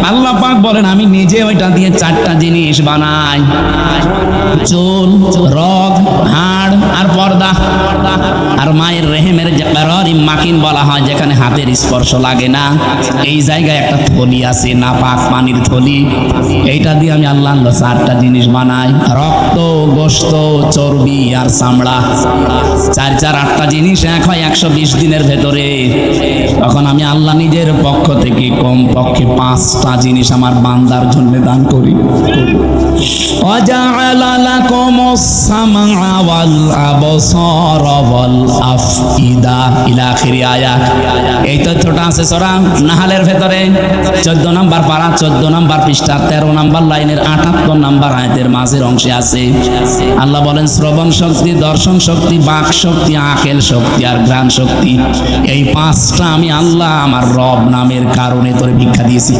আল্লাহ পাক বলেন আমি নিজে ওইটা দিয়ে চারটা জিনিস বানাই, চুল, রগ, হাড় আর পর্দা। আর মায়ের রেহেমের যে কারারিম মাকিন বলা হয়, যেখানে হাতের স্পর্শ লাগে না, এই জায়গায় একটা থলি আছে, নাপাক পানির থলি। এইটা দিয়ে আমি আল্লাহ চারটা জিনিস বানাই, রক্ত, গোশত, চর্বি আর চামড়া। চার চার আটটা জিনিস এক হয় 120 দিনের ভেতরে। তখন আমি আল্লাহ নিজের পক্ষ থেকে কমপক্ষে 5টা জিনিস আমার বান্দার জন্য দান করি। ওয়াজআলা লাকুমুস সামআ ওয়াল আবসারা ওয়াল আফইদা ইলা আখিরি আয়াত। এই তথ্যটা আছে সূরা নাহলের ভেতরে 14 নম্বর পারা, 14 নম্বর পৃষ্ঠা, 13 নম্বর লাইনের 78 নম্বর আয়াতের মাঝের অংশে আছে। আল্লাহ বলেন শ্রবণ শক্তি, দর্শন শক্তি, বাক শক্তি, আকেল শক্তি আর ঘ্রাণ শক্তি, এই 5টা আমি আল্লাহ আমার রব নামের কারণে তোরে ভিক্ষা দিয়েছি।